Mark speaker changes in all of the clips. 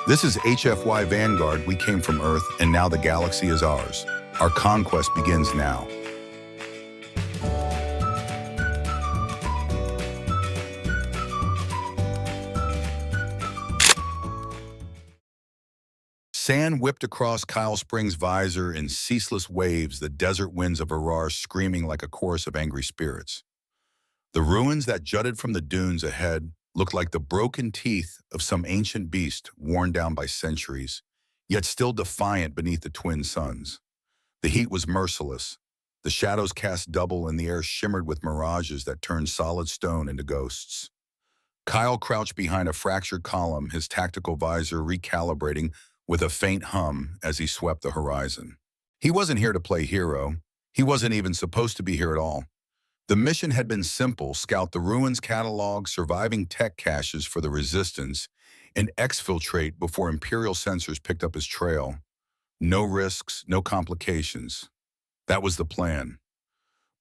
Speaker 1: This is HFY Vanguard. We came from Earth, and now the galaxy is ours. Our conquest begins now. Sand whipped across Kyle Spring's visor in ceaseless waves, the desert winds of Arar screaming like a chorus of angry spirits. The ruins that jutted from the dunes ahead looked like the broken teeth of some ancient beast worn down by centuries, yet still defiant beneath the twin suns. The heat was merciless. The shadows cast double and the air shimmered with mirages that turned solid stone into ghosts. Kyle crouched behind a fractured column, his tactical visor recalibrating with a faint hum as he swept the horizon. He wasn't here to play hero. He wasn't even supposed to be here at all. The mission had been simple: scout the ruins, catalog surviving tech caches for the Resistance, and exfiltrate before Imperial sensors picked up his trail. No risks, no complications. That was the plan.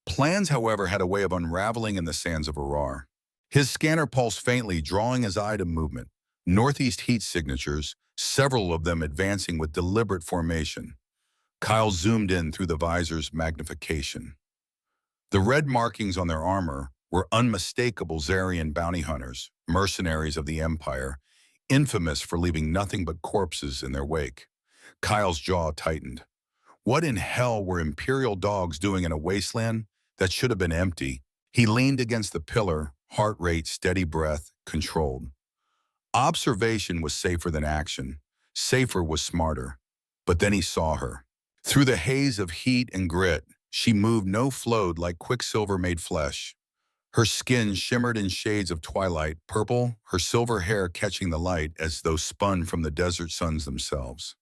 Speaker 1: Plans, however, had a way of unraveling in the sands of Arar. His scanner pulsed faintly, drawing his eye to movement. Northeast heat signatures, several of them advancing with deliberate formation. Kyle zoomed in through the visor's magnification. The red markings on their armor were unmistakable Zarian bounty hunters, mercenaries of the Empire, infamous for leaving nothing but corpses in their wake. Kyle's jaw tightened. What in hell were Imperial dogs doing in a wasteland that should have been empty? He leaned against the pillar, heart rate, steady breath, controlled. Observation was safer than action. Safer was smarter. But then he saw her. Through the haze of heat and grit, she moved, no flowed like quicksilver made flesh. Her skin shimmered in shades of twilight, purple, her silver hair catching the light as though spun from the desert suns themselves.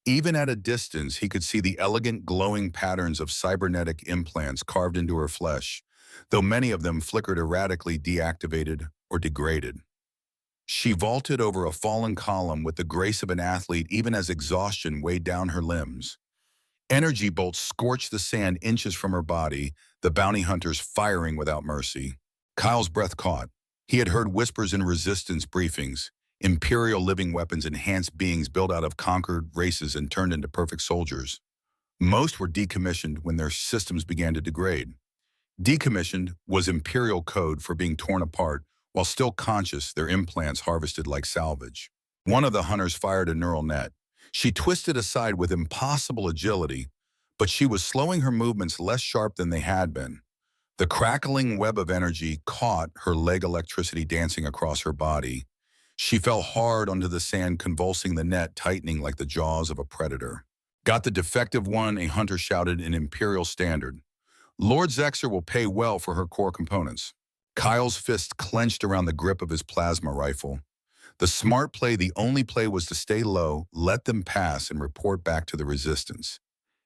Speaker 1: Even at a distance, he could see the elegant, glowing patterns of cybernetic implants carved into her flesh, though many of them flickered erratically, deactivated or degraded. She vaulted over a fallen column with the grace of an athlete even as exhaustion weighed down her limbs. Energy bolts scorched the sand inches from her body, the bounty hunters firing without mercy. Kyle's breath caught. He had heard whispers in Resistance briefings. Imperial living weapons enhanced beings built out of conquered races and turned into perfect soldiers. Most were decommissioned when their systems began to degrade. Decommissioned was Imperial code for being torn apart, while still conscious, their implants harvested like salvage. One of the hunters fired a neural net. She twisted aside with impossible agility, but she was slowing her movements less sharp than they had been. The crackling web of energy caught her leg, electricity dancing across her body. She fell hard onto the sand, convulsing, the net tightening like the jaws of a predator. "Got the defective one," a hunter shouted in Imperial Standard. "Lord Zexer will pay well for her core components." Kyle's fist clenched around the grip of his plasma rifle. The smart play, the only play, was to stay low, let them pass, and report back to the Resistance.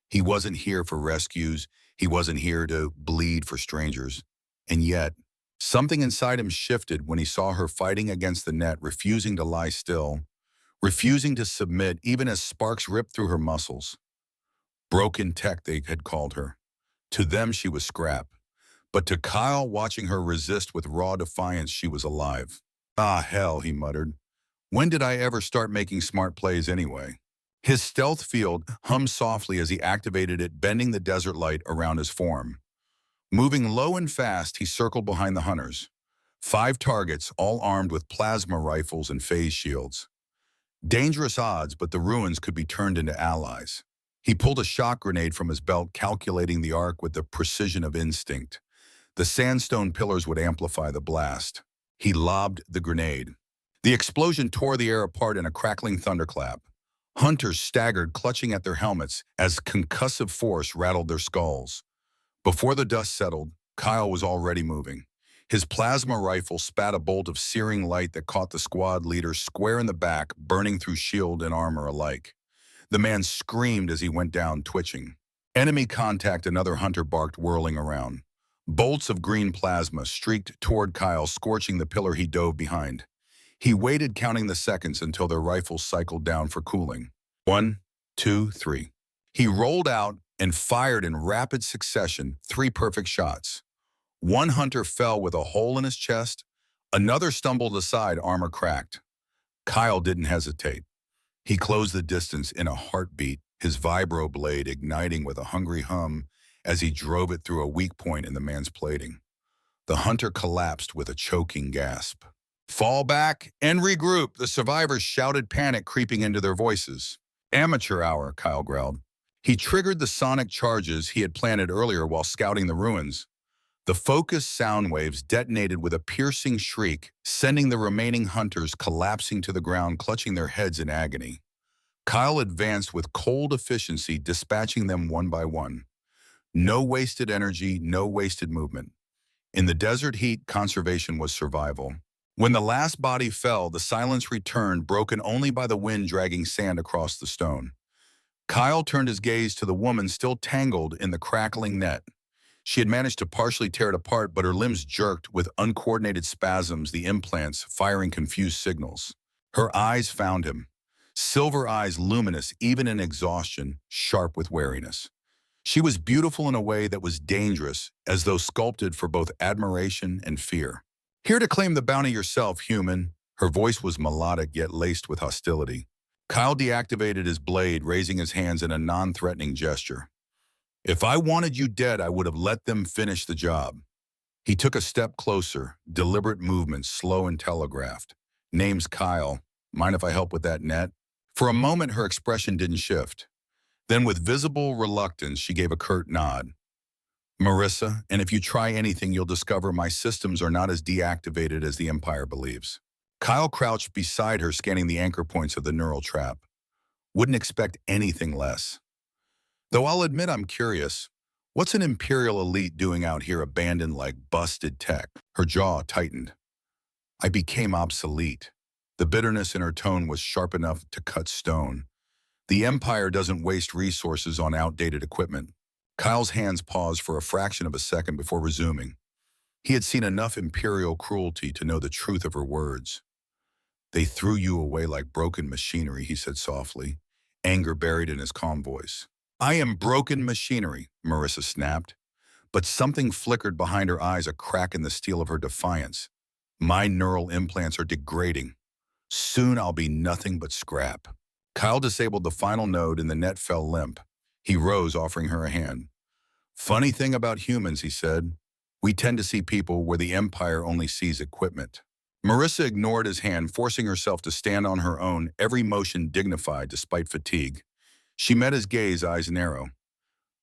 Speaker 1: He wasn't here for rescues. He wasn't here to bleed for strangers. And yet, something inside him shifted when he saw her fighting against the net, refusing to lie still, refusing to submit even as sparks ripped through her muscles. Broken tech, they had called her. To them, she was scrap. But to Kyle, watching her resist with raw defiance, she was alive. "Ah, hell," he muttered. "When did I ever start making smart plays anyway?" His stealth field hummed softly as he activated it, bending the desert light around his form. Moving low and fast, he circled behind the hunters. 5 targets, all armed with plasma rifles and phase shields. Dangerous odds, but the ruins could be turned into allies. He pulled a shock grenade from his belt, calculating the arc with the precision of instinct. The sandstone pillars would amplify the blast. He lobbed the grenade. The explosion tore the air apart in a crackling thunderclap. Hunters staggered, clutching at their helmets as concussive force rattled their skulls. Before the dust settled, Kyle was already moving. His plasma rifle spat a bolt of searing light that caught the squad leader square in the back, burning through shield and armor alike. The man screamed as he went down, twitching. "Enemy contact," another hunter barked, whirling around. Bolts of green plasma streaked toward Kyle, scorching the pillar he dove behind. He waited, counting the seconds until their rifles cycled down for cooling. 1, 2, 3. He rolled out and fired in rapid succession, 3 perfect shots. One hunter fell with a hole in his chest. Another stumbled aside, armor cracked. Kyle didn't hesitate. He closed the distance in a heartbeat, his vibro blade igniting with a hungry hum as he drove it through a weak point in the man's plating. The hunter collapsed with a choking gasp. "Fall back and regroup," the survivors shouted, panic creeping into their voices. "Amateur hour," Kyle growled. He triggered the sonic charges he had planted earlier while scouting the ruins. The focused sound waves detonated with a piercing shriek, sending the remaining hunters collapsing to the ground, clutching their heads in agony. Kyle advanced with cold efficiency, dispatching them one by one. No wasted energy, no wasted movement. In the desert heat, conservation was survival. When the last body fell, the silence returned, broken only by the wind dragging sand across the stone. Kyle turned his gaze to the woman still tangled in the crackling net. She had managed to partially tear it apart, but her limbs jerked with uncoordinated spasms, the implants firing confused signals. Her eyes found him. Silver eyes luminous even in exhaustion, sharp with wariness. She was beautiful in a way that was dangerous, as though sculpted for both admiration and fear. "Here to claim the bounty yourself, human." Her voice was melodic yet laced with hostility. Kyle deactivated his blade, raising his hands in a non-threatening gesture. "If I wanted you dead, I would have let them finish the job." He took a step closer, deliberate movements, slow and telegraphed. "Name's Kyle. Mind if I help with that net?" For a moment, her expression didn't shift. Then with visible reluctance, she gave a curt nod. "Marissa, and if you try anything, you'll discover my systems are not as deactivated as the Empire believes." Kyle crouched beside her, scanning the anchor points of the neural trap. "Wouldn't expect anything less. Though I'll admit I'm curious. What's an Imperial elite doing out here abandoned like busted tech?" Her jaw tightened. "I became obsolete." The bitterness in her tone was sharp enough to cut stone. "The Empire doesn't waste resources on outdated equipment." Kyle's hands paused for a fraction of a second before resuming. He had seen enough Imperial cruelty to know the truth of her words. "They threw you away like broken machinery," he said softly, anger buried in his calm voice. "I am broken machinery," Marissa snapped, but something flickered behind her eyes, a crack in the steel of her defiance. "My neural implants are degrading. Soon I'll be nothing but scrap." Kyle disabled the final node and the net fell limp. He rose, offering her a hand. "Funny thing about humans," he said. "We tend to see people where the Empire only sees equipment." Marissa ignored his hand, forcing herself to stand on her own, every motion dignified despite fatigue. She met his gaze, eyes narrow.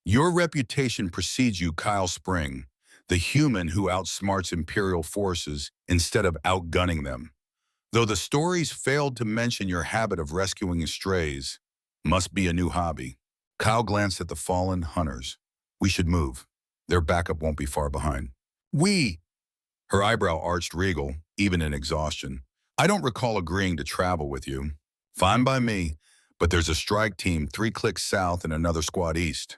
Speaker 1: "Your reputation precedes you, Kyle Spring, the human who outsmarts Imperial forces instead of outgunning them. Though the stories failed to mention your habit of rescuing strays, must be a new hobby." Kyle glanced at the fallen hunters. "We should move. Their backup won't be far behind." "We?" Her eyebrow arched regal, even in exhaustion. "I don't recall agreeing to travel with you." "Fine by me, but there's a strike team 3 clicks south and another squad east."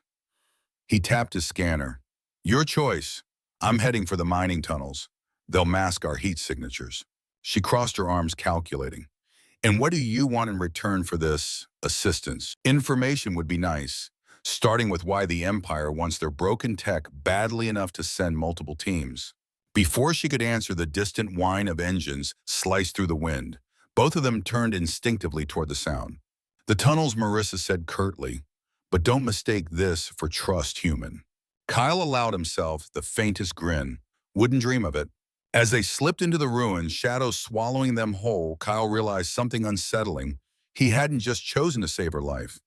Speaker 1: He tapped his scanner. "Your choice. I'm heading for the mining tunnels. They'll mask our heat signatures." She crossed her arms, calculating. "And what do you want in return for this assistance?" "Information would be nice, starting with why the Empire wants their broken tech badly enough to send multiple teams." Before she could answer, the distant whine of engines sliced through the wind. Both of them turned instinctively toward the sound. "The tunnels," Marissa said curtly, "but don't mistake this for trust, human." Kyle allowed himself the faintest grin. Wouldn't dream of it. As they slipped into the ruins, shadows swallowing them whole, Kyle realized something unsettling. He hadn't just chosen to save her life.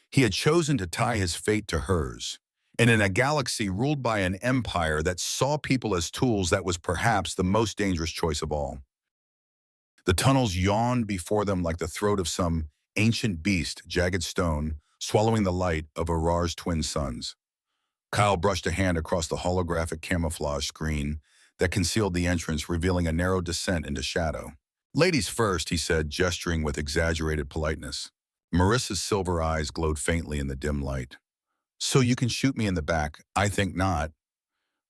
Speaker 1: He had chosen to tie his fate to hers. And in a galaxy ruled by an empire that saw people as tools, that was perhaps the most dangerous choice of all. The tunnels yawned before them like the throat of some ancient beast, jagged stone, swallowing the light of Arar's twin suns. Kyle brushed a hand across the holographic camouflage screen that concealed the entrance, revealing a narrow descent into shadow. "Ladies first," he said, gesturing with exaggerated politeness. Marissa's silver eyes glowed faintly in the dim light. "So you can shoot me in the back? I think not."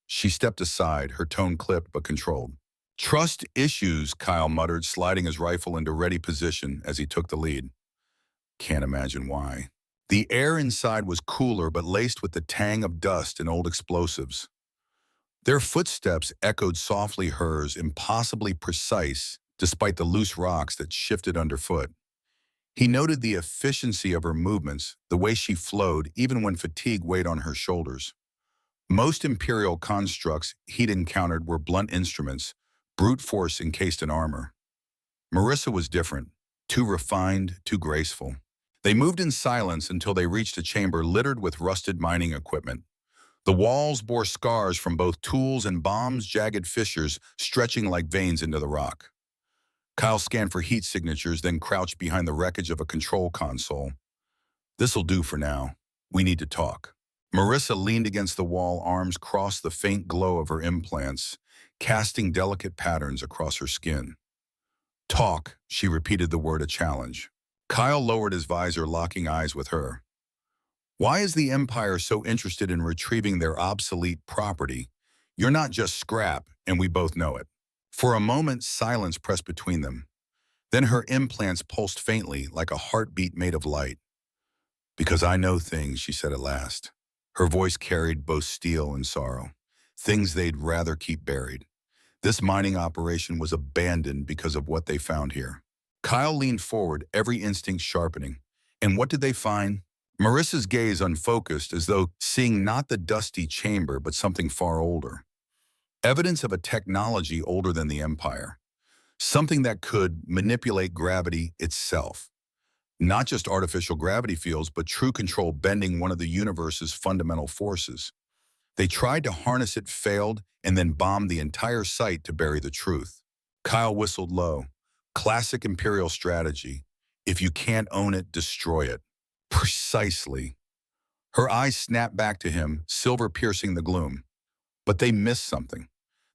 Speaker 1: She stepped aside, her tone clipped but controlled. "Trust issues," Kyle muttered, sliding his rifle into ready position as he took the lead. Can't imagine why. The air inside was cooler but laced with the tang of dust and old explosives. Their footsteps echoed softly hers, impossibly precise, despite the loose rocks that shifted underfoot. He noted the efficiency of her movements, the way she flowed even when fatigue weighed on her shoulders. Most Imperial constructs he'd encountered were blunt instruments, brute force encased in armor. Marissa was different, too refined, too graceful. They moved in silence until they reached a chamber littered with rusted mining equipment. The walls bore scars from both tools and bombs, jagged fissures stretching like veins into the rock. Kyle scanned for heat signatures, then crouched behind the wreckage of a control console. "This'll do for now. We need to talk." Marissa leaned against the wall, arms crossed the faint glow of her implants, casting delicate patterns across her skin. "Talk," she repeated the word a challenge. Kyle lowered his visor, locking eyes with her. "Why is the Empire so interested in retrieving their obsolete property? You're not just scrap, and we both know it." For a moment, silence pressed between them. Then her implants pulsed faintly, like a heartbeat made of light. "Because I know things," she said at last. Her voice carried both steel and sorrow, things they'd rather keep buried. This mining operation was abandoned because of what they found here. Kyle leaned forward, every instinct sharpening. And what did they find? Marissa's gaze unfocused, as though seeing not the dusty chamber, but something far older. Evidence of a technology older than the Empire. Something that could manipulate gravity itself. Not just artificial gravity fields, but true control, bending one of the universe's fundamental forces. They tried to harness it, failed, and then bombed the entire site to bury the truth. Kyle whistled low. Classic Imperial strategy. If you can't own it, destroy it. Precisely. Her eyes snapped back to him, silver piercing the gloom. But they missed something.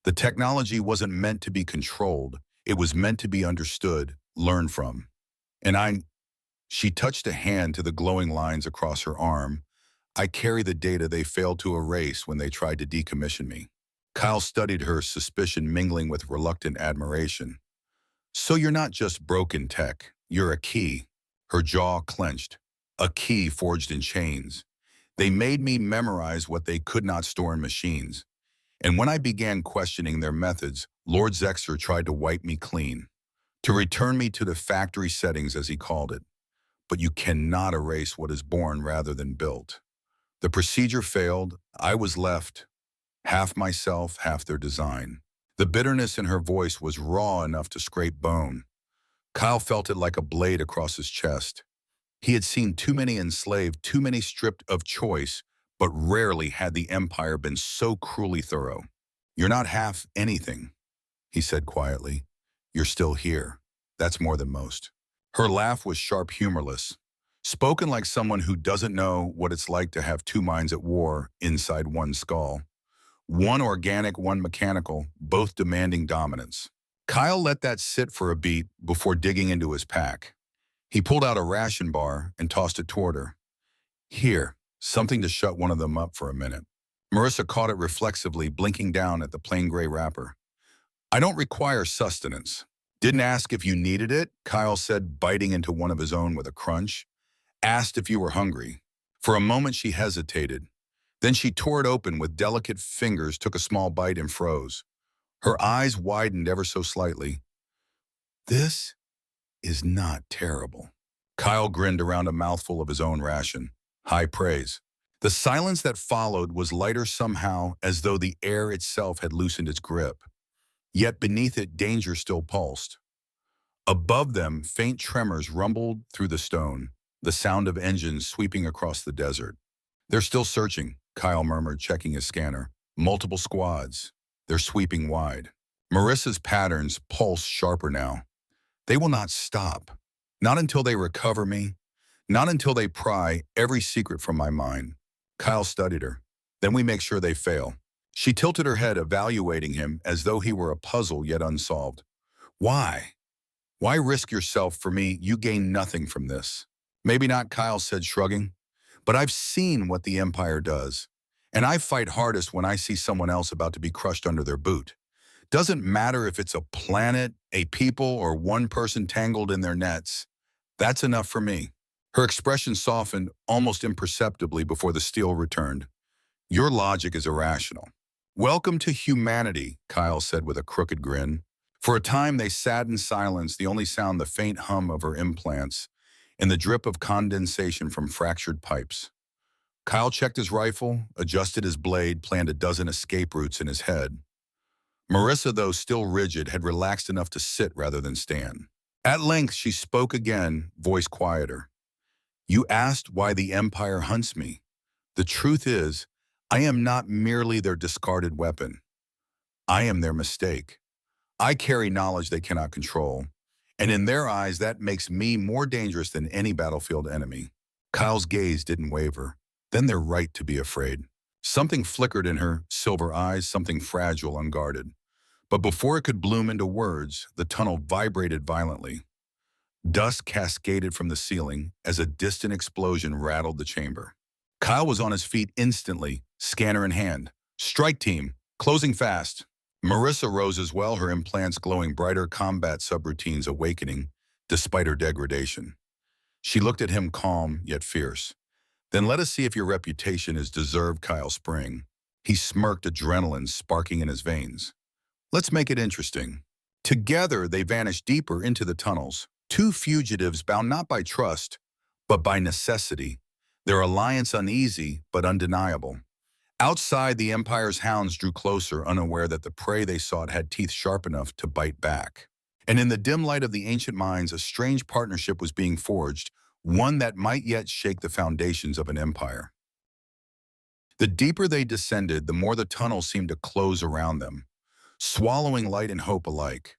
Speaker 1: The technology wasn't meant to be controlled. It was meant to be understood, learned from. She touched a hand to the glowing lines across her arm. "I carry the data they failed to erase when they tried to decommission me." Kyle studied her, suspicion mingling with reluctant admiration. "So you're not just broken tech, you're a key." Her jaw clenched. "A key forged in chains. They made me memorize what they could not store in machines. And when I began questioning their methods, Lord Zexer tried to wipe me clean, to return me to the factory settings, as he called it. But you cannot erase what is born rather than built. The procedure failed. I was left, half myself, half their design." The bitterness in her voice was raw enough to scrape bone. Kyle felt it like a blade across his chest. He had seen too many enslaved, too many stripped of choice, but rarely had the Empire been so cruelly thorough. "You're not half anything," he said quietly. "You're still here. That's more than most." Her laugh was sharp, humorless, spoken like someone who doesn't know what it's like to have two minds at war inside one skull. One organic, one mechanical, both demanding dominance. Kyle let that sit for a beat before digging into his pack. He pulled out a ration bar and tossed it toward her. "Here, something to shut one of them up for a minute." Marissa caught it reflexively, blinking down at the plain gray wrapper. "I don't require sustenance." "Didn't ask if you needed it," Kyle said, biting into one of his own with a crunch. "Asked if you were hungry." For a moment she hesitated. Then she tore it open with delicate fingers, took a small bite and froze. Her eyes widened ever so slightly. "This is not terrible." Kyle grinned around a mouthful of his own ration. High praise. The silence that followed was lighter somehow, as though the air itself had loosened its grip. Yet beneath it, danger still pulsed. Above them, faint tremors rumbled through the stone, the sound of engines sweeping across the desert. "They're still searching," Kyle murmured, checking his scanner. "Multiple squads. They're sweeping wide." Marissa's patterns pulsed sharper now. "They will not stop. Not until they recover me. Not until they pry every secret from my mind." Kyle studied her. "Then we make sure they fail." She tilted her head, evaluating him as though he were a puzzle yet unsolved. "Why? Why risk yourself for me? You gain nothing from this." "Maybe not," Kyle said, shrugging. "But I've seen what the Empire does. And I fight hardest when I see someone else about to be crushed under their boot. Doesn't matter if it's a planet, a people, or one person tangled in their nets. That's enough for me." Her expression softened almost imperceptibly before the steel returned. "Your logic is irrational." "Welcome to humanity," Kyle said with a crooked grin. For a time, they sat in silence, the only sound the faint hum of her implants and the drip of condensation from fractured pipes. Kyle checked his rifle, adjusted his blade, planned a dozen escape routes in his head. Marissa, though still rigid, had relaxed enough to sit rather than stand. At length, she spoke again, voice quieter. "You asked why the Empire hunts me. The truth is, I am not merely their discarded weapon. I am their mistake. I carry knowledge they cannot control, and in their eyes, that makes me more dangerous than any battlefield enemy." Kyle's gaze didn't waver. Then they're right to be afraid. Something flickered in her silver eyes, something fragile, unguarded. But before it could bloom into words, the tunnel vibrated violently. Dust cascaded from the ceiling as a distant explosion rattled the chamber. Kyle was on his feet instantly, scanner in hand. "Strike team, closing fast." Marissa rose as well, her implants glowing brighter, combat subroutines awakening despite her degradation. She looked at him calm yet fierce. "Then let us see if your reputation is deserved, Kyle Spring." He smirked, adrenaline sparking in his veins. "Let's make it interesting." Together, they vanished deeper into the tunnels, two fugitives bound not by trust, but by necessity, their alliance uneasy but undeniable. Outside, the Empire's hounds drew closer, unaware that the prey they sought had teeth sharp enough to bite back. And in the dim light of the ancient mines, a strange partnership was being forged, one that might yet shake the foundations of an empire. The deeper they descended, the more the tunnel seemed to close around them, swallowing light and hope alike.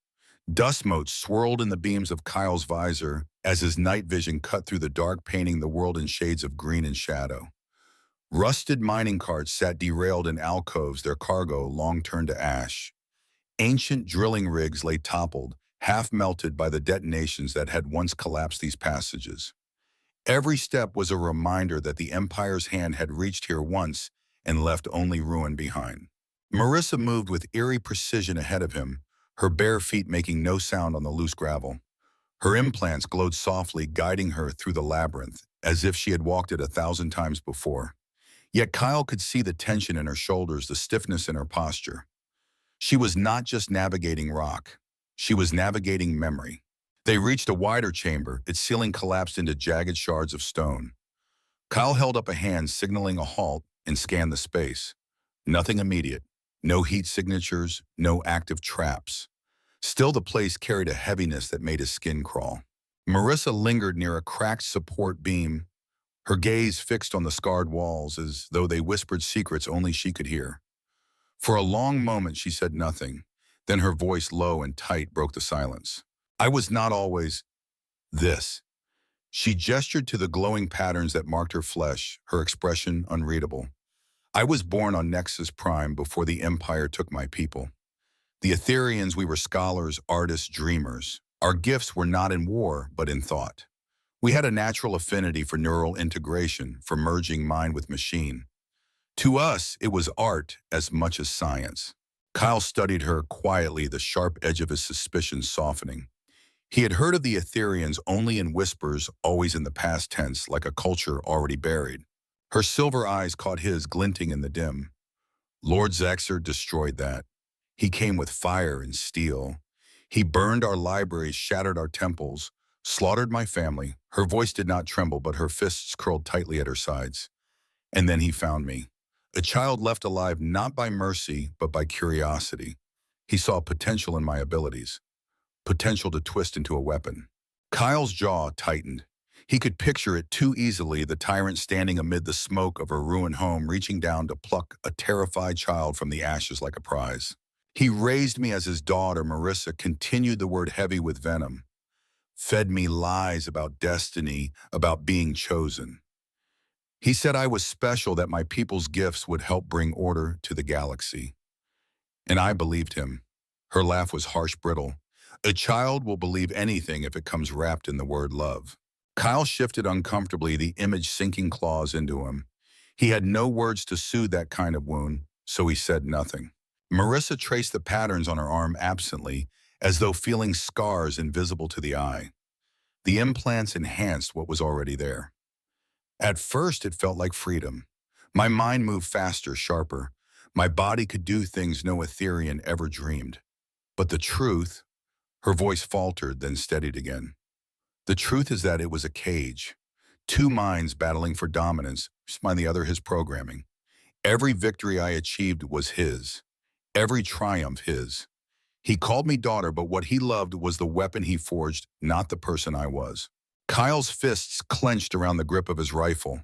Speaker 1: Dust motes swirled in the beams of Kyle's visor as his night vision cut through the dark, painting the world in shades of green and shadow. Rusted mining carts sat derailed in alcoves, their cargo long turned to ash. Ancient drilling rigs lay toppled, half melted by the detonations that had once collapsed these passages. Every step was a reminder that the Empire's hand had reached here once and left only ruin behind. Marissa moved with eerie precision ahead of him, her bare feet making no sound on the loose gravel. Her implants glowed softly, guiding her through the labyrinth, as if she had walked it 1,000 times before. Yet Kyle could see the tension in her shoulders, the stiffness in her posture. She was not just navigating rock. She was navigating memory. They reached a wider chamber, its ceiling collapsed into jagged shards of stone. Kyle held up a hand, signaling a halt, and scanned the space. Nothing immediate. No heat signatures, no active traps. Still, the place carried a heaviness that made his skin crawl. Marissa lingered near a cracked support beam, her gaze fixed on the scarred walls as though they whispered secrets only she could hear. For a long moment, she said nothing. Then her voice, low and tight, broke the silence. "I was not always this." She gestured to the glowing patterns that marked her flesh, her expression unreadable. "I was born on Nexus Prime before the Empire took my people. The Ethereans, we were scholars, artists, dreamers. Our gifts were not in war, but in thought. We had a natural affinity for neural integration, for merging mind with machine. To us, it was art as much as science." Kyle studied her quietly, the sharp edge of his suspicions softening. He had heard of the Ethereans only in whispers, always in the past tense, like a culture already buried. Her silver eyes caught his, glinting in the dim. "Lord Zaxxer destroyed that. He came with fire and steel. He burned our libraries, shattered our temples, slaughtered my family." Her voice did not tremble, but her fists curled tightly at her sides. "And then he found me. A child left alive not by mercy, but by curiosity. He saw potential in my abilities. Potential to twist into a weapon." Kyle's jaw tightened. He could picture it too easily, the tyrant standing amid the smoke of her ruined home, reaching down to pluck a terrified child from the ashes like a prize. "He raised me as his daughter," Marissa continued, the word heavy with venom. "Fed me lies about destiny, about being chosen. He said I was special, that my people's gifts would help bring order to the galaxy. And I believed him." Her laugh was harsh, brittle. "A child will believe anything if it comes wrapped in the word love." Kyle shifted uncomfortably, the image sinking claws into him. He had no words to soothe that kind of wound, so he said nothing. Marissa traced the patterns on her arm absently, as though feeling scars invisible to the eye. The implants enhanced what was already there. At first, it felt like freedom. My mind moved faster, sharper. My body could do things no Etherean ever dreamed. But the truth, Her voice faltered, then steadied again. The truth is that it was a cage. Two minds battling for dominance, and the other his programming. Every victory I achieved was his. Every triumph his. He called me daughter, but what he loved was the weapon he forged, not the person I was. Kyle's fists clenched around the grip of his rifle.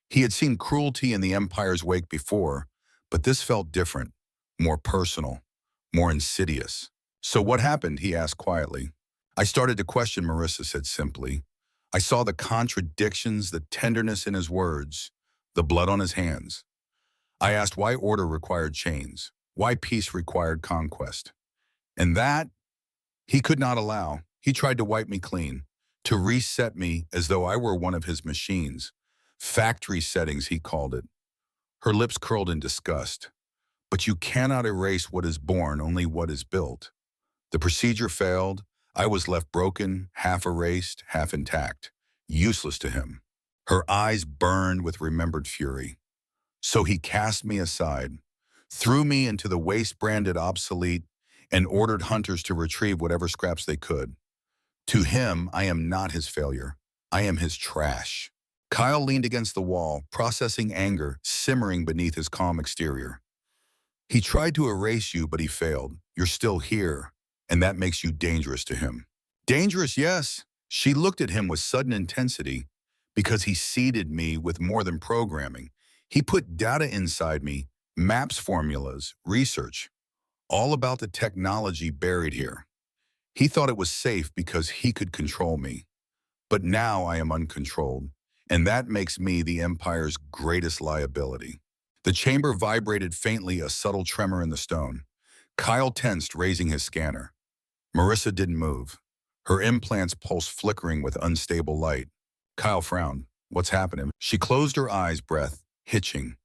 Speaker 1: He had seen cruelty in the Empire's wake before, but this felt different, more personal, more insidious. So what happened? He asked quietly. I started to question, Marissa said simply. I saw the contradictions, the tenderness in his words, the blood on his hands. I asked why order required chains, why peace required conquest. And that he could not allow. He tried to wipe me clean, to reset me as though I were one of his machines. Factory settings, he called it. Her lips curled in disgust. But you cannot erase what is born, only what is built. The procedure failed. I was left broken, half erased, half intact, useless to him. Her eyes burned with remembered fury. So he cast me aside, threw me into the waste-branded obsolete, and ordered hunters to retrieve whatever scraps they could. To him, I am not his failure. I am his trash. Kyle leaned against the wall, processing anger simmering beneath his calm exterior. He tried to erase you, but he failed. You're still here, and that makes you dangerous to him. Dangerous, yes. She looked at him with sudden intensity because he seeded me with more than programming. He put data inside me, maps, formulas, research, all about the technology buried here. He thought it was safe because he could control me. But now I am uncontrolled, and that makes me the Empire's greatest liability. The chamber vibrated faintly, a subtle tremor in the stone. Kyle tensed, raising his scanner. Marissa didn't move. Her implants pulsed, flickering with unstable light. Kyle frowned. What's happening? She closed her eyes, breath hitching.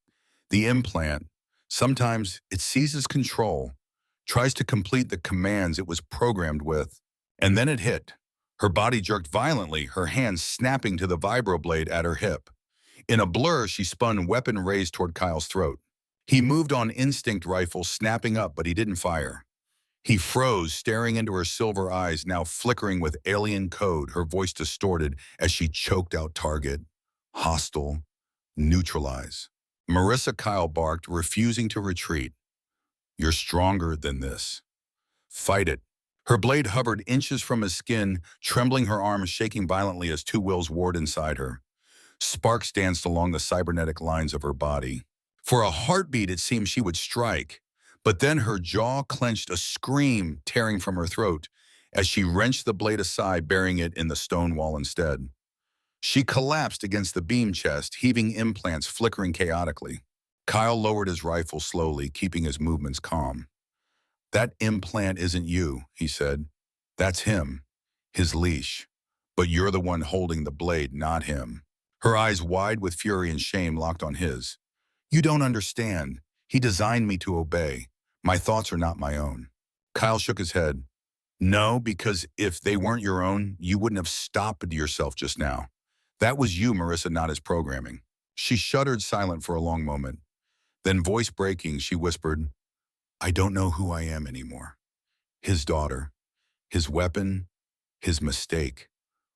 Speaker 1: The implant, sometimes it seizes control, tries to complete the commands it was programmed with, and then it hit. Her body jerked violently, her hand snapping to the vibroblade at her hip. In a blur, she spun, weapon raised toward Kyle's throat. He moved on instinct, rifle snapping up, but he didn't fire. He froze, staring into her silver eyes, now flickering with alien code, her voice distorted as she choked out target. Hostile. Neutralize. Marissa, Kyle barked, refusing to retreat. You're stronger than this. Fight it. Her blade hovered inches from his skin, trembling, her arms shaking violently as two wills warred inside her. Sparks danced along the cybernetic lines of her body. For a heartbeat, it seemed she would strike, but then her jaw clenched, a scream tearing from her throat as she wrenched the blade aside, burying it in the stone wall instead. She collapsed against the beam chest, heaving implants flickering chaotically. Kyle lowered his rifle slowly, keeping his movements calm. That implant isn't you, he said. That's him, his leash. But you're the one holding the blade, not him. Her eyes, wide with fury and shame, locked on his. You don't understand. He designed me to obey. My thoughts are not my own. Kyle shook his head. No, because if they weren't your own, you wouldn't have stopped yourself just now. That was you, Marissa, not his programming. She shuddered, silent for a long moment. Then, voice breaking, she whispered, I don't know who I am anymore. His daughter, his weapon, his mistake.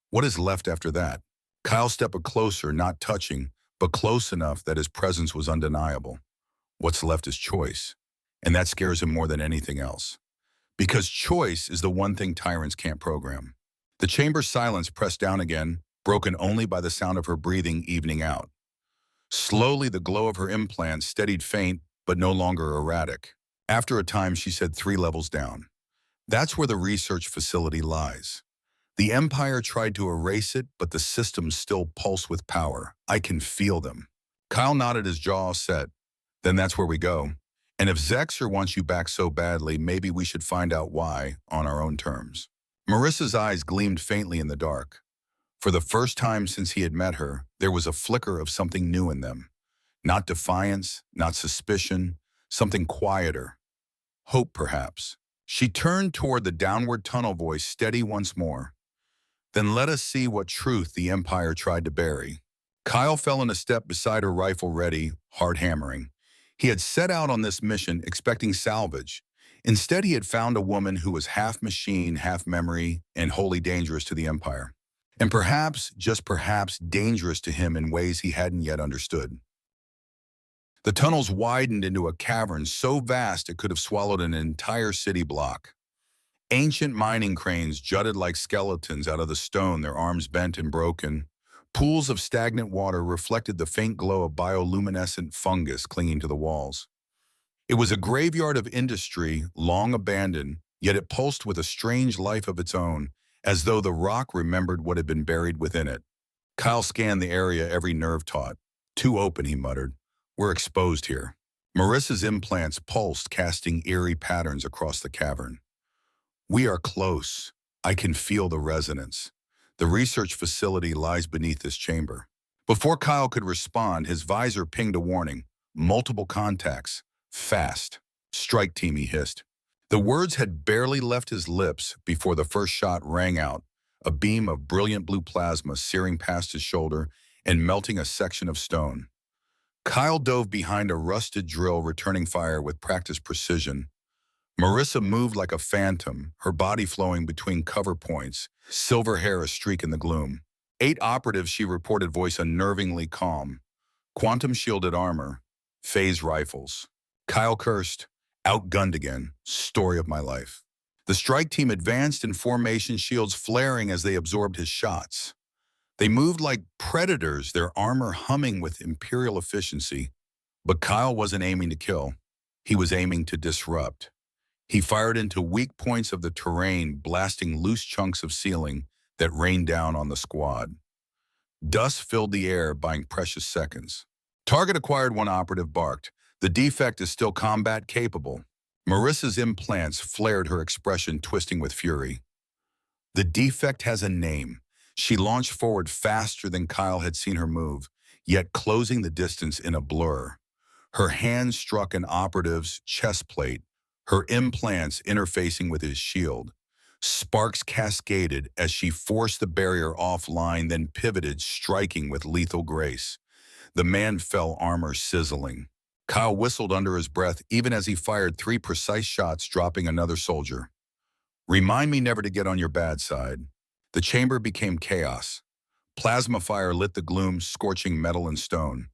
Speaker 1: What is left after that? Kyle stepped closer, not touching, but close enough that his presence was undeniable. What's left is choice, and that scares him more than anything else. Because choice is the one thing tyrants can't program. The chamber's silence pressed down again, broken only by the sound of her breathing evening out. Slowly, the glow of her implant steadied, faint, but no longer erratic. After a time, she said 3 levels down. That's where the research facility lies. The Empire tried to erase it, but the systems still pulse with power. I can feel them. Kyle nodded, his jaw set. Then that's where we go. And if Zexer wants you back so badly, maybe we should find out why on our own terms. Marissa's eyes gleamed faintly in the dark. For the first time since he had met her, there was a flicker of something new in them. Not defiance, not suspicion, something quieter. Hope, perhaps. She turned toward the downward tunnel, voice steady once more. Then let us see what truth the Empire tried to bury. Kyle fell in a step beside her, rifle ready, hard hammering. He had set out on this mission expecting salvage. Instead, he had found a woman who was half machine, half memory, and wholly dangerous to the Empire. And perhaps, just perhaps, dangerous to him in ways he hadn't yet understood. The tunnels widened into a cavern so vast it could have swallowed an entire city block. Ancient mining cranes jutted like skeletons out of the stone, their arms bent and broken. Pools of stagnant water reflected the faint glow of bioluminescent fungus clinging to the walls. It was a graveyard of industry, long abandoned, yet it pulsed with a strange life of its own, as though the rock remembered what had been buried within it. Kyle scanned the area, every nerve taut. "Too open," he muttered. "We're exposed here." Marissa's implants pulsed, casting eerie patterns across the cavern. "We are close. I can feel the resonance. The research facility lies beneath this chamber." Before Kyle could respond, his visor pinged a warning. "Multiple contacts. Fast. Strike team," he hissed. The words had barely left his lips before the first shot rang out, a beam of brilliant blue plasma searing past his shoulder and melting a section of stone. Kyle dove behind a rusted drill, returning fire with practiced precision. Marissa moved like a phantom, her body flowing between cover points, silver hair a streak in the gloom. 8 operatives, she reported, voice unnervingly calm. Quantum-shielded armor. Phase rifles. Kyle cursed. "Outgunned again. Story of my life." The strike team advanced in formation, shields flaring as they absorbed his shots. They moved like predators, their armor humming with imperial efficiency. But Kyle wasn't aiming to kill. He was aiming to disrupt. He fired into weak points of the terrain, blasting loose chunks of ceiling that rained down on the squad. Dust filled the air, buying precious seconds. "Target acquired," one operative barked. "The defect is still combat capable." Marissa's implants flared, her expression twisting with fury. "The defect has a name." She launched forward faster than Kyle had seen her move, yet closing the distance in a blur. Her hand struck an operative's chest plate, her implants interfacing with his shield. Sparks cascaded as she forced the barrier offline, then pivoted, striking with lethal grace. The man fell, armor sizzling. Kyle whistled under his breath even as he fired 3 precise shots, dropping another soldier. "Remind me never to get on your bad side." The chamber became chaos. Plasma fire lit the gloom, scorching metal and stone.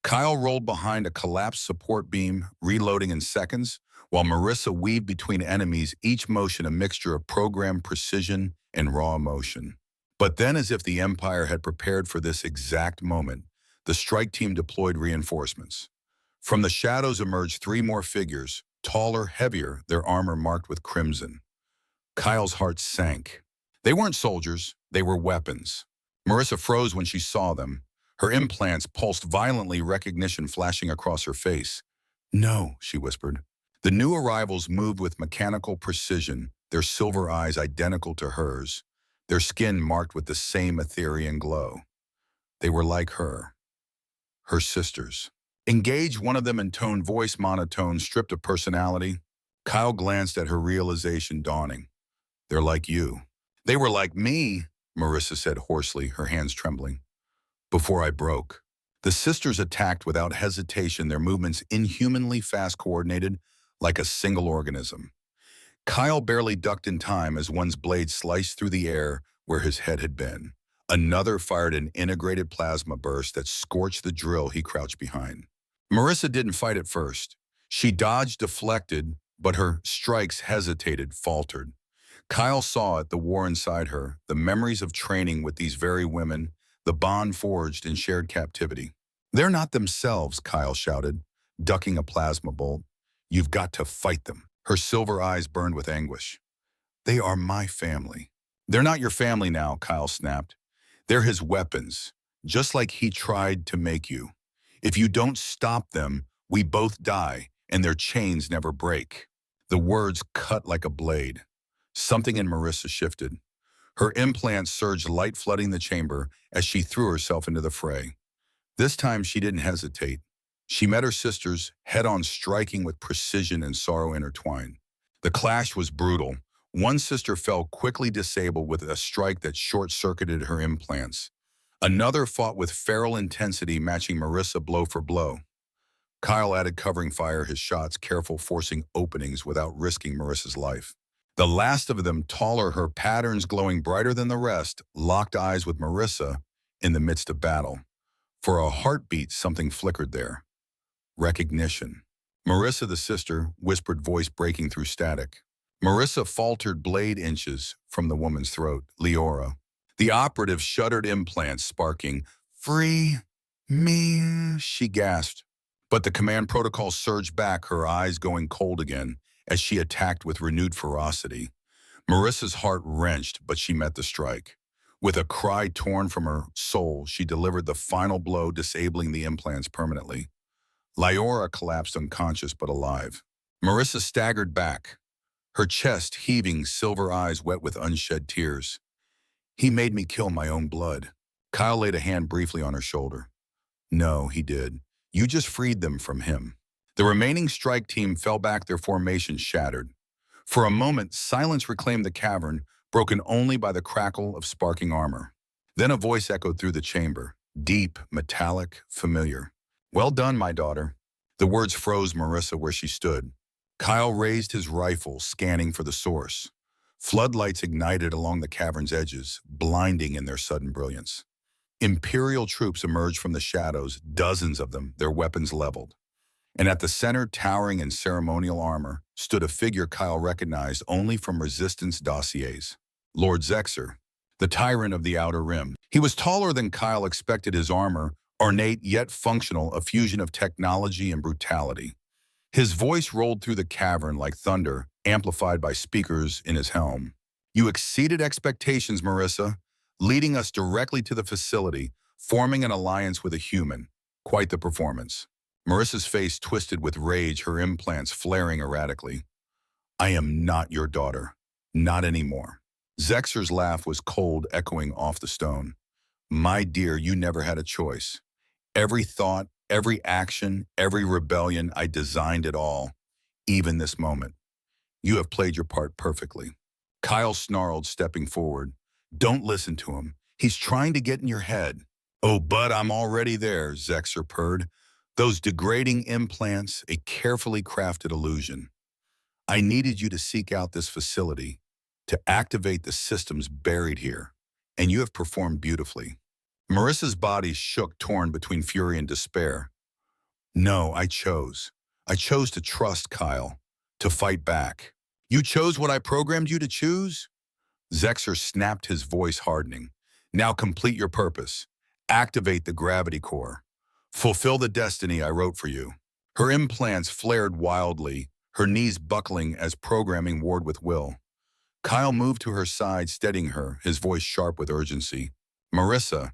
Speaker 1: Kyle rolled behind a collapsed support beam, reloading in seconds, while Marissa weaved between enemies, each motion a mixture of programmed precision and raw emotion. But then, as if the Empire had prepared for this exact moment, the strike team deployed reinforcements. From the shadows emerged 3 more figures, taller, heavier, their armor marked with crimson. Kyle's heart sank. They weren't soldiers, they were weapons. Marissa froze when she saw them. Her implants pulsed violently, recognition flashing across her face. "No," she whispered. The new arrivals moved with mechanical precision, their silver eyes identical to hers, their skin marked with the same Etherean glow. They were like her sisters. "Engage," one of them intoned, voice monotone, stripped of personality. Kyle glanced at her, realization dawning. "They're like you." "They were like me," Marissa said hoarsely, her hands trembling. "Before I broke." The sisters attacked without hesitation, their movements inhumanly fast, coordinated, like a single organism. Kyle barely ducked in time as one's blade sliced through the air where his head had been. Another fired an integrated plasma burst that scorched the drill he crouched behind. Marissa didn't fight at first. She dodged, deflected, but her strikes hesitated, faltered. Kyle saw it, the war inside her, the memories of training with these very women, the bond forged in shared captivity. "They're not themselves," Kyle shouted, ducking a plasma bolt. "You've got to fight them." Her silver eyes burned with anguish. "They are my family." "They're not your family now," Kyle snapped. "They're his weapons, just like he tried to make you. If you don't stop them, we both die, and their chains never break." The words cut like a blade. Something in Marissa shifted. Her implants surged, light flooding the chamber as she threw herself into the fray. This time she didn't hesitate. She met her sisters head-on, striking with precision and sorrow intertwined. The clash was brutal. One sister fell, quickly disabled with a strike that short-circuited her implants. Another fought with feral intensity, matching Marissa blow for blow. Kyle added covering fire, his shots careful, forcing openings without risking Marissa's life. The last of them, taller, her patterns glowing brighter than the rest, locked eyes with Marissa in the midst of battle. For a heartbeat, something flickered there. Recognition. Marissa, the sister, whispered, voice breaking through static. Marissa faltered, blade inches from the woman's throat. Leora. The operative shuddered, implants sparking. Free me, she gasped. But the command protocol surged back, her eyes going cold again as she attacked with renewed ferocity. Marissa's heart wrenched, but she met the strike. With a cry torn from her soul, she delivered the final blow, disabling the implants permanently. Leora collapsed unconscious but alive. Marissa staggered back, her chest heaving, silver eyes wet with unshed tears. He made me kill my own blood. Kyle laid a hand briefly on her shoulder. No, he did. You just freed them from him. The remaining strike team fell back, their formation shattered. For a moment, silence reclaimed the cavern, broken only by the crackle of sparking armor. Then a voice echoed through the chamber, deep, metallic, familiar. Well done, my daughter. The words froze Marissa where she stood. Kyle raised his rifle, scanning for the source. Floodlights ignited along the cavern's edges, blinding in their sudden brilliance. Imperial troops emerged from the shadows, dozens of them, their weapons leveled. And at the center, towering in ceremonial armor, stood a figure Kyle recognized only from Resistance dossiers. Lord Zexer, the Tyrant of the Outer Rim. He was taller than Kyle expected, his armor, ornate yet functional, a fusion of technology and brutality. His voice rolled through the cavern like thunder, amplified by speakers in his helm. You exceeded expectations, Marissa, leading us directly to the facility, forming an alliance with a human. Quite the performance. Marissa's face twisted with rage, her implants flaring erratically. I am not your daughter. Not anymore. Zexer's laugh was cold, echoing off the stone. My dear, you never had a choice. Every thought, every action, every rebellion, I designed it all, even this moment. You have played your part perfectly. Kyle snarled, stepping forward. Don't listen to him. He's trying to get in your head. Oh, but I'm already there, Zexer purred. Those degrading implants, a carefully crafted illusion. I needed you to seek out this facility, to activate the systems buried here, and you have performed beautifully. Marissa's body shook, torn between fury and despair. No, I chose. I chose to trust Kyle, to fight back. You chose what I programmed you to choose? Zexer snapped, his voice hardening. Now complete your purpose. Activate the gravity core. Fulfill the destiny I wrote for you. Her implants flared wildly, her knees buckling as programming warred with will. Kyle moved to her side, steadying her, his voice sharp with urgency. Marissa,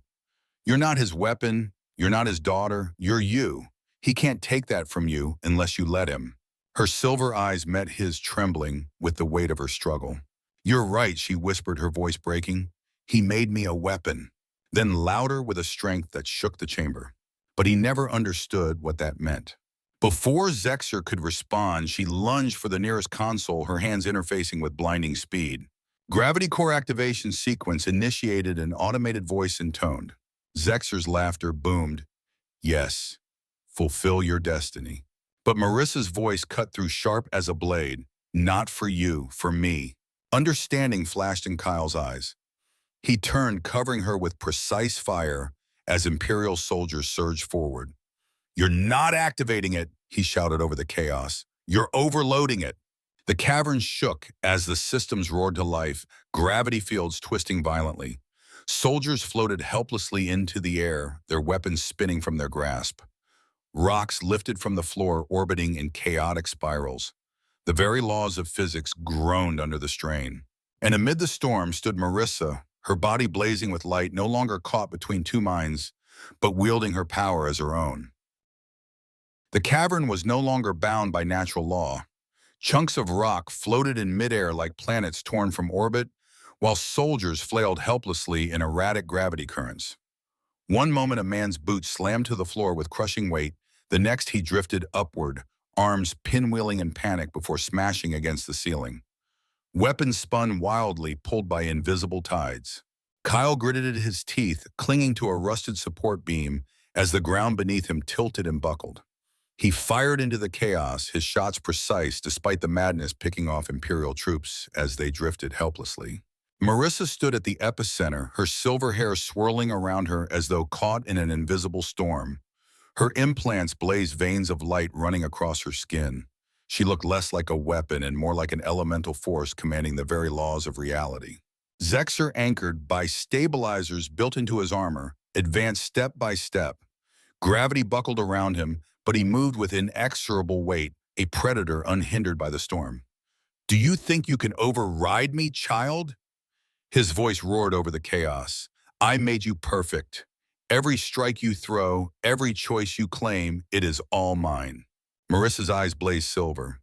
Speaker 1: you're not his weapon, you're not his daughter, you're you. He can't take that from you unless you let him. Her silver eyes met his, trembling with the weight of her struggle. You're right, she whispered, her voice breaking. He made me a weapon. Then louder, with a strength that shook the chamber. But he never understood what that meant. Before Zexer could respond, she lunged for the nearest console, her hands interfacing with blinding speed. Gravity core activation sequence initiated, an automated voice intoned. Zexer's laughter boomed. Yes, fulfill your destiny. But Marissa's voice cut through, sharp as a blade. Not for you, for me. Understanding flashed in Kyle's eyes. He turned, covering her with precise fire as Imperial soldiers surged forward. You're not activating it, he shouted over the chaos. You're overloading it. The cavern shook as the systems roared to life, gravity fields twisting violently. Soldiers floated helplessly into the air, their weapons spinning from their grasp. Rocks lifted from the floor, orbiting in chaotic spirals. The very laws of physics groaned under the strain. And amid the storm stood Marissa, her body blazing with light, no longer caught between two minds, but wielding her power as her own. The cavern was no longer bound by natural law. Chunks of rock floated in midair like planets torn from orbit, while soldiers flailed helplessly in erratic gravity currents. One moment a man's boot slammed to the floor with crushing weight, the next he drifted upward, arms pinwheeling in panic before smashing against the ceiling. Weapons spun wildly, pulled by invisible tides. Kyle gritted his teeth, clinging to a rusted support beam as the ground beneath him tilted and buckled. He fired into the chaos, his shots precise despite the madness picking off Imperial troops as they drifted helplessly. Marissa stood at the epicenter, her silver hair swirling around her as though caught in an invisible storm. Her implants blazed veins of light running across her skin. She looked less like a weapon and more like an elemental force commanding the very laws of reality. Zexer, anchored by stabilizers built into his armor, advanced step by step. Gravity buckled around him, but he moved with inexorable weight, a predator unhindered by the storm. "Do you think you can override me, child?" His voice roared over the chaos. "I made you perfect. Every strike you throw, every choice you claim, it is all mine." Marissa's eyes blazed silver.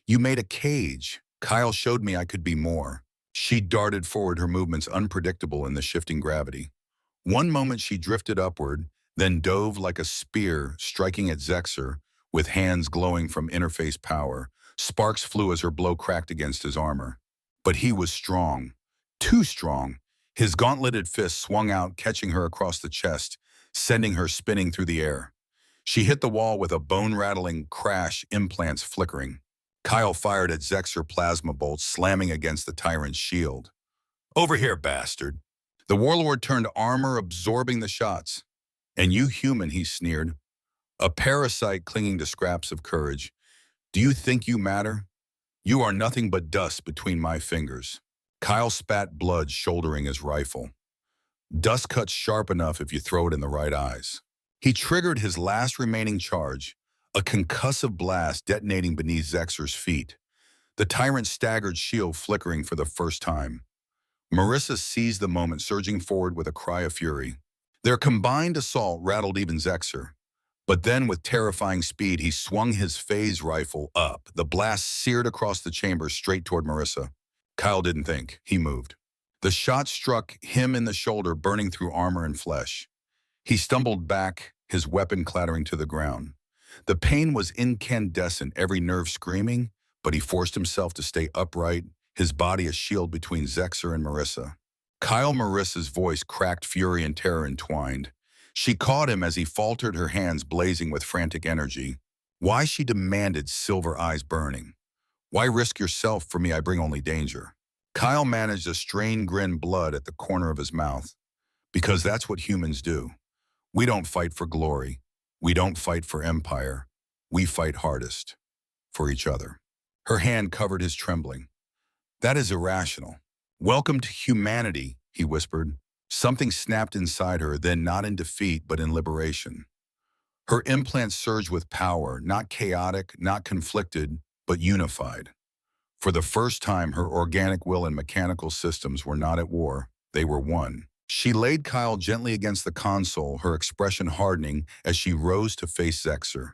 Speaker 1: "You made a cage. Kyle showed me I could be more." She darted forward, her movements unpredictable in the shifting gravity. One moment she drifted upward, then dove like a spear, striking at Zexer, with hands glowing from interface power. Sparks flew as her blow cracked against his armor. But he was strong. Too strong. His gauntleted fist swung out, catching her across the chest, sending her spinning through the air. She hit the wall with a bone-rattling crash, implants flickering. Kyle fired at Zexer plasma bolts, slamming against the Tyrant's shield. "Over here, bastard." The warlord turned armor, absorbing the shots. "And you human," he sneered. "A parasite clinging to scraps of courage. Do you think you matter? You are nothing but dust between my fingers." Kyle spat blood, shouldering his rifle. "Dust cuts sharp enough if you throw it in the right eyes." He triggered his last remaining charge, a concussive blast detonating beneath Zexer's feet. The Tyrant staggered, shield flickering for the first time. Marissa seized the moment, surging forward with a cry of fury. Their combined assault rattled even Zexer. But then, with terrifying speed, he swung his phase rifle up. The blast seared across the chamber straight toward Marissa. Kyle didn't think. He moved. The shot struck him in the shoulder, burning through armor and flesh. He stumbled back, his weapon clattering to the ground. The pain was incandescent, every nerve screaming, but he forced himself to stay upright, his body a shield between Zexer and Marissa. Marissa's voice cracked, fury and terror entwined. She caught him as he faltered, her hands blazing with frantic energy. Why, she demanded, silver eyes burning. "Why risk yourself for me? I bring only danger." Kyle managed a strained grin, blood at the corner of his mouth. "Because that's what humans do. We don't fight for glory. We don't fight for empire. We fight hardest. For each other." Her hand covered his trembling. "That is irrational." "Welcome to humanity," he whispered. Something snapped inside her, then not in defeat, but in liberation. Her implants surged with power, not chaotic, not conflicted, but unified. For the first time, her organic will and mechanical systems were not at war. They were one. She laid Kyle gently against the console, her expression hardening as she rose to face Zexer.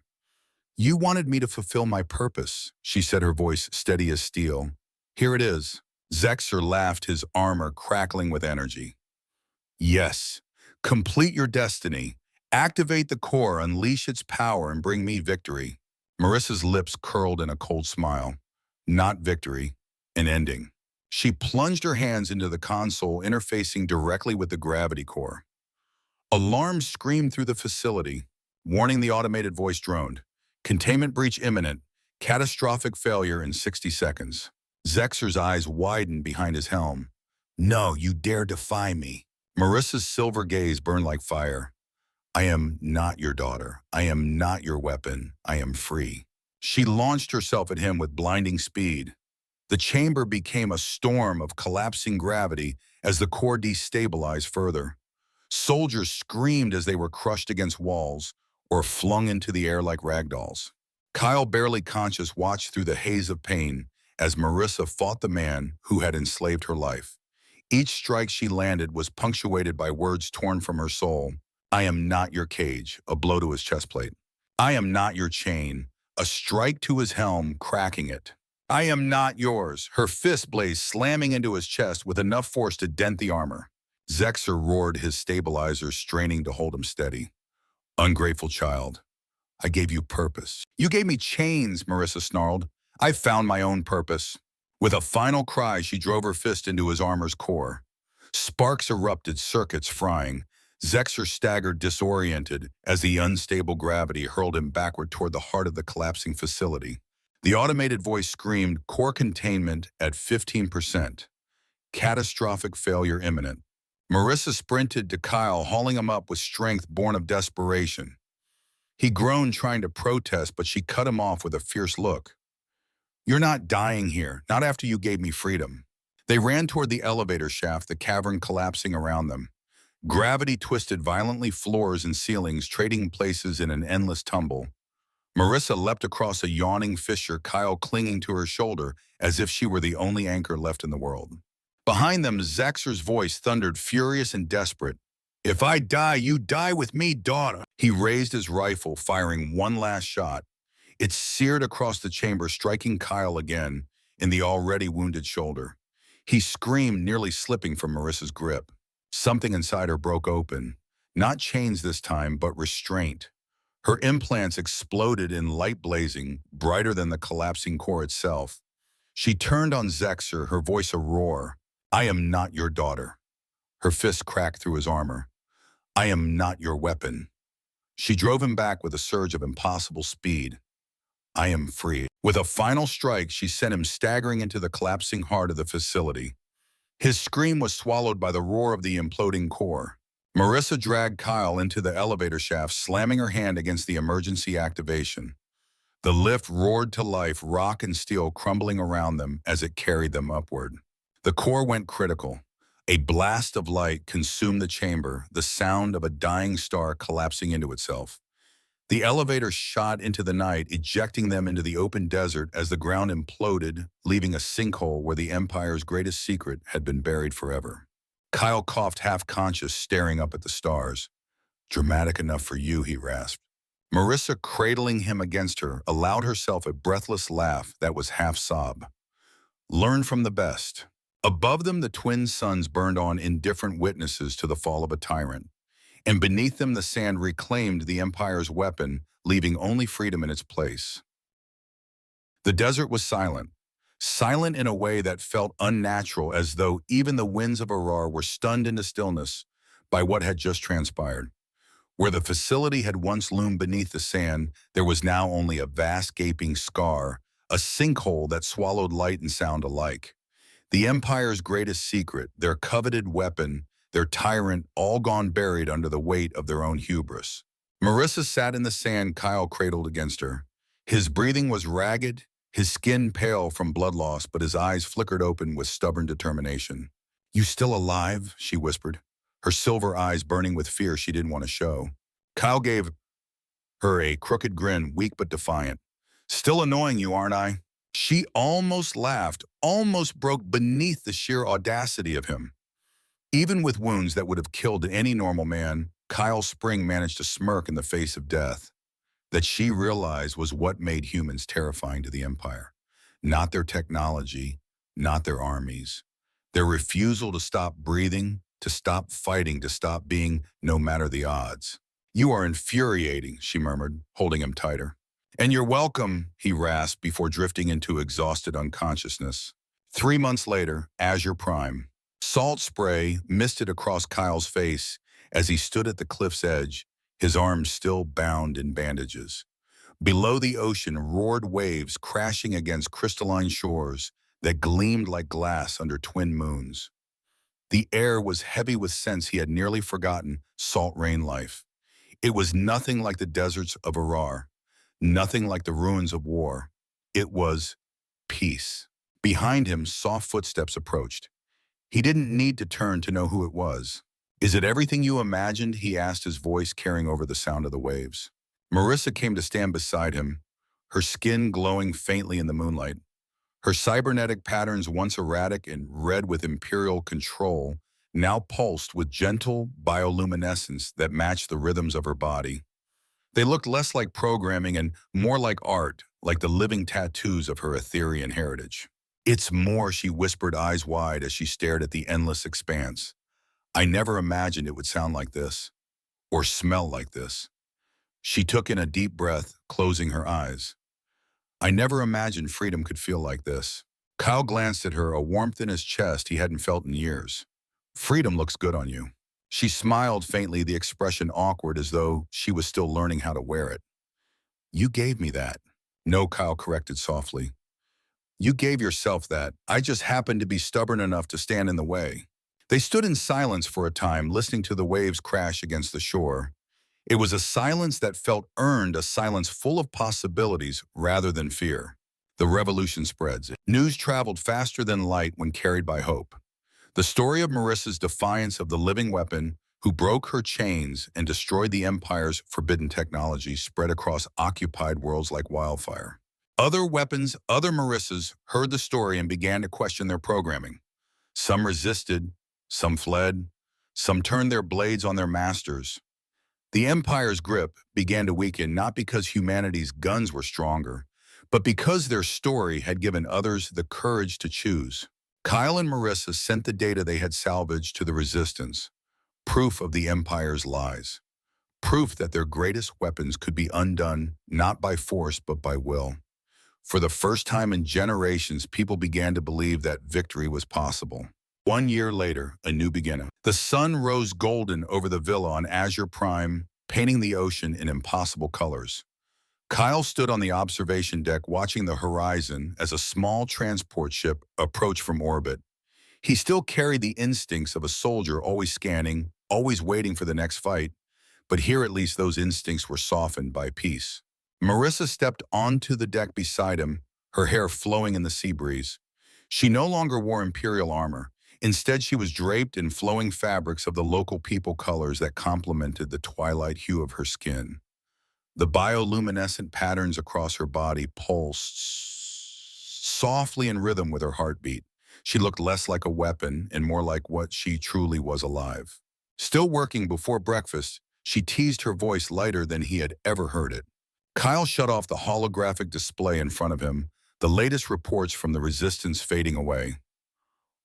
Speaker 1: "You wanted me to fulfill my purpose," she said, her voice steady as steel. "Here it is." Zexer laughed, his armor crackling with energy. "Yes. Complete your destiny. Activate the core, unleash its power, and bring me victory." Marissa's lips curled in a cold smile. Not victory, an ending. She plunged her hands into the console, interfacing directly with the gravity core. Alarms screamed through the facility. Warning, the automated voice droned. "Containment breach imminent. Catastrophic failure in 60 seconds. Zexer's eyes widened behind his helm. "No, you dare defy me." Marissa's silver gaze burned like fire. "I am not your daughter. I am not your weapon. I am free." She launched herself at him with blinding speed. The chamber became a storm of collapsing gravity as the core destabilized further. Soldiers screamed as they were crushed against walls or flung into the air like ragdolls. Kyle, barely conscious, watched through the haze of pain as Marissa fought the man who had enslaved her life. Each strike she landed was punctuated by words torn from her soul. "I am not your cage," a blow to his chest plate. "I am not your chain," a strike to his helm, cracking it. "I am not yours," her fist blazed, slamming into his chest with enough force to dent the armor. Zexer roared, his stabilizers straining to hold him steady. "Ungrateful child. I gave you purpose." "You gave me chains," Marissa snarled. "I found my own purpose." With a final cry, she drove her fist into his armor's core. Sparks erupted, circuits frying. Zexer staggered disoriented as the unstable gravity hurled him backward toward the heart of the collapsing facility. The automated voice screamed, "Core containment at 15%. Catastrophic failure imminent." Marissa sprinted to Kyle, hauling him up with strength born of desperation. He groaned, trying to protest, but she cut him off with a fierce look. "You're not dying here, not after you gave me freedom." They ran toward the elevator shaft, the cavern collapsing around them. Gravity twisted violently floors and ceilings, trading places in an endless tumble. Marissa leapt across a yawning fissure, Kyle clinging to her shoulder as if she were the only anchor left in the world. Behind them, Zaxxer's voice thundered, furious and desperate. "If I die, you die with me, daughter." He raised his rifle, firing one last shot. It seared across the chamber, striking Kyle again in the already wounded shoulder. He screamed, nearly slipping from Marissa's grip. Something inside her broke open. Not chains this time, but restraint. Her implants exploded in light blazing, brighter than the collapsing core itself. She turned on Zexer, her voice a roar. "I am not your daughter." Her fist cracked through his armor. "I am not your weapon." She drove him back with a surge of impossible speed. "I am free." With a final strike, she sent him staggering into the collapsing heart of the facility. His scream was swallowed by the roar of the imploding core. Marissa dragged Kyle into the elevator shaft, slamming her hand against the emergency activation. The lift roared to life, rock and steel crumbling around them as it carried them upward. The core went critical. A blast of light consumed the chamber, the sound of a dying star collapsing into itself. The elevator shot into the night, ejecting them into the open desert as the ground imploded, leaving a sinkhole where the Empire's greatest secret had been buried forever. Kyle coughed, half-conscious, staring up at the stars. "Dramatic enough for you," he rasped. Marissa, cradling him against her, allowed herself a breathless laugh that was half-sob. "Learn from the best." Above them, the twin suns burned on, indifferent witnesses to the fall of a tyrant. And beneath them, the sand reclaimed the Empire's weapon, leaving only freedom in its place. The desert was silent. Silent in a way that felt unnatural, as though even the winds of Arar were stunned into stillness by what had just transpired. Where the facility had once loomed beneath the sand, there was now only a vast gaping scar, a sinkhole that swallowed light and sound alike. The Empire's greatest secret, their coveted weapon, their tyrant, all gone buried under the weight of their own hubris. Marissa sat in the sand, Kyle cradled against her. His breathing was ragged, his skin pale from blood loss, but his eyes flickered open with stubborn determination. "You still alive?" she whispered, her silver eyes burning with fear she didn't want to show. Kyle gave her a crooked grin, weak but defiant. "Still annoying you, aren't I?" She almost laughed, almost broke beneath the sheer audacity of him. Even with wounds that would have killed any normal man, Kyle Spring managed to smirk in the face of death. That she realized was what made humans terrifying to the Empire. Not their technology, not their armies. Their refusal to stop breathing, to stop fighting, to stop being, no matter the odds. "You are infuriating," she murmured, holding him tighter. "And you're welcome," he rasped before drifting into exhausted unconsciousness. 3 months later, Azure Prime. Salt spray misted across Kyle's face as he stood at the cliff's edge, his arms still bound in bandages. Below, the ocean roared, waves crashing against crystalline shores that gleamed like glass under twin moons. The air was heavy with scents he had nearly forgotten, salt rain life. It was nothing like the deserts of Arar, nothing like the ruins of war. It was peace. Behind him, soft footsteps approached. He didn't need to turn to know who it was. "Is it everything you imagined?" he asked, his voice carrying over the sound of the waves. Marissa came to stand beside him, her skin glowing faintly in the moonlight. Her cybernetic patterns, once erratic and red with imperial control, now pulsed with gentle bioluminescence that matched the rhythms of her body. They looked less like programming and more like art, like the living tattoos of her Etherean heritage. "It's more," she whispered, eyes wide as she stared at the endless expanse. "I never imagined it would sound like this, or smell like this." She took in a deep breath, closing her eyes. "I never imagined freedom could feel like this." Kyle glanced at her, a warmth in his chest he hadn't felt in years. "Freedom looks good on you." She smiled faintly, the expression awkward as though she was still learning how to wear it. You gave me that. No, Kyle corrected softly. You gave yourself that. I just happened to be stubborn enough to stand in the way. They stood in silence for a time, listening to the waves crash against the shore. It was a silence that felt earned, a silence full of possibilities rather than fear. The revolution spreads. News traveled faster than light when carried by hope. The story of Marissa's defiance of the living weapon, who broke her chains and destroyed the Empire's forbidden technology, spread across occupied worlds like wildfire. Other weapons, other Marissas, heard the story and began to question their programming. Some resisted, some fled, some turned their blades on their masters. The Empire's grip began to weaken not because humanity's guns were stronger, but because their story had given others the courage to choose. Kyle and Marissa sent the data they had salvaged to the Resistance, proof of the Empire's lies, proof that their greatest weapons could be undone not by force but by will. For the first time in generations, people began to believe that victory was possible. 1 year later, a new beginning. The sun rose golden over the villa on Azure Prime, painting the ocean in impossible colors. Kyle stood on the observation deck watching the horizon as a small transport ship approached from orbit. He still carried the instincts of a soldier, always scanning, always waiting for the next fight, but here at least those instincts were softened by peace. Marissa stepped onto the deck beside him, her hair flowing in the sea breeze. She no longer wore Imperial armor. Instead, she was draped in flowing fabrics of the local people colors that complemented the twilight hue of her skin. The bioluminescent patterns across her body pulsed softly in rhythm with her heartbeat. She looked less like a weapon and more like what she truly was, alive. Still working before breakfast, she teased, her voice lighter than he had ever heard it. Kyle shut off the holographic display in front of him, the latest reports from the Resistance fading away.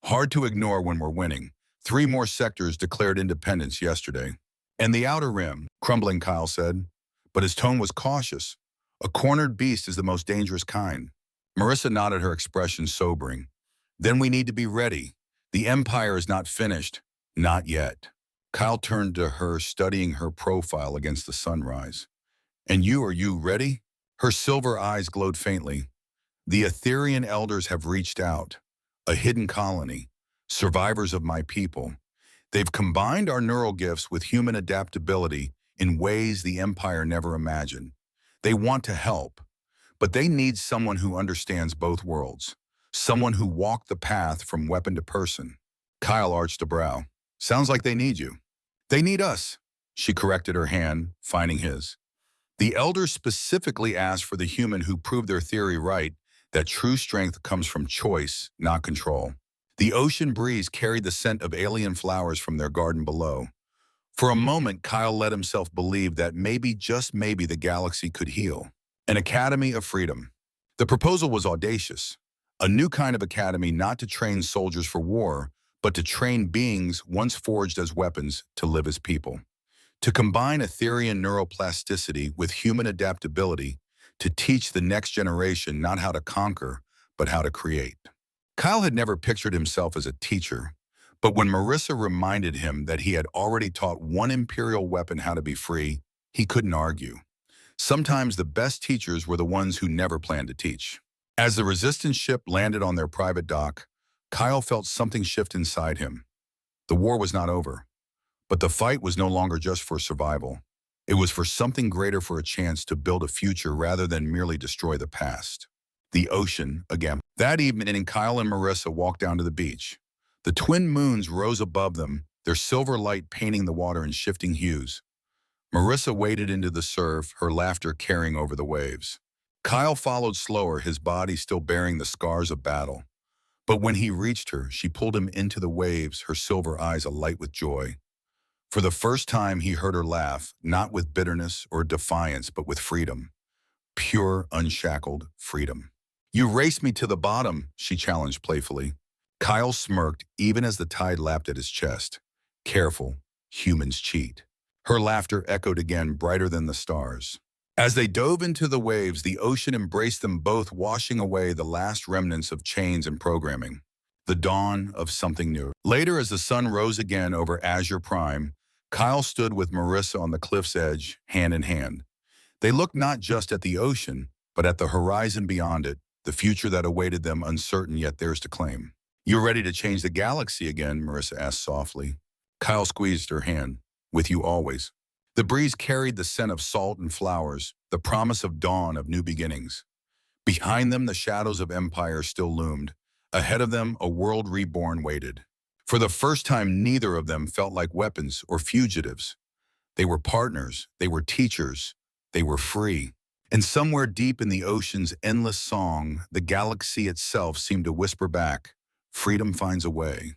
Speaker 1: Hard to ignore when we're winning. 3 more sectors declared independence yesterday. And the Outer Rim, crumbling, Kyle said. But his tone was cautious. A cornered beast is the most dangerous kind. Marissa nodded, her expression sobering. Then we need to be ready. The Empire is not finished. Not yet. Kyle turned to her, studying her profile against the sunrise. And are you ready? Her silver eyes glowed faintly. The Etherean elders have reached out. A hidden colony. Survivors of my people. They've combined our neural gifts with human adaptability in ways the Empire never imagined. They want to help, but they need someone who understands both worlds. Someone who walked the path from weapon to person. Kyle arched a brow. Sounds like they need you. They need us, she corrected, her hand finding his. The elders specifically asked for the human who proved their theory right, that true strength comes from choice, not control. The ocean breeze carried the scent of alien flowers from their garden below. For a moment, Kyle let himself believe that maybe, just maybe, the galaxy could heal. An academy of freedom. The proposal was audacious. A new kind of academy, not to train soldiers for war, but to train beings once forged as weapons to live as people. To combine Etherean neuroplasticity with human adaptability, to teach the next generation not how to conquer, but how to create. Kyle had never pictured himself as a teacher, but when Marissa reminded him that he had already taught one Imperial weapon how to be free, he couldn't argue. Sometimes the best teachers were the ones who never planned to teach. As the Resistance ship landed on their private dock, Kyle felt something shift inside him. The war was not over, but the fight was no longer just for survival. It was for something greater, for a chance to build a future rather than merely destroy the past. The ocean again. That evening, Kyle and Marissa walked down to the beach. The twin moons rose above them, their silver light painting the water in shifting hues. Marissa waded into the surf, her laughter carrying over the waves. Kyle followed slower, his body still bearing the scars of battle. But when he reached her, she pulled him into the waves, her silver eyes alight with joy. For the first time, he heard her laugh, not with bitterness or defiance, but with freedom. Pure, unshackled freedom. You raced me to the bottom, she challenged playfully. Kyle smirked, even as the tide lapped at his chest. Careful, humans cheat. Her laughter echoed again, brighter than the stars. As they dove into the waves, the ocean embraced them both, washing away the last remnants of chains and programming. the dawn of something new. Later, as the sun rose again over Azure Prime, Kyle stood with Marissa on the cliff's edge, hand in hand. They looked not just at the ocean, but at the horizon beyond it, the future that awaited them uncertain yet theirs to claim. "You're ready to change the galaxy again?" Marissa asked softly. Kyle squeezed her hand. "With you always." The breeze carried the scent of salt and flowers, the promise of dawn of new beginnings. Behind them, the shadows of empire still loomed. Ahead of them, a world reborn waited. For the first time, neither of them felt like weapons or fugitives. They were partners, they were teachers, they were free. And somewhere deep in the ocean's endless song, the galaxy itself seemed to whisper back, "Freedom finds a way."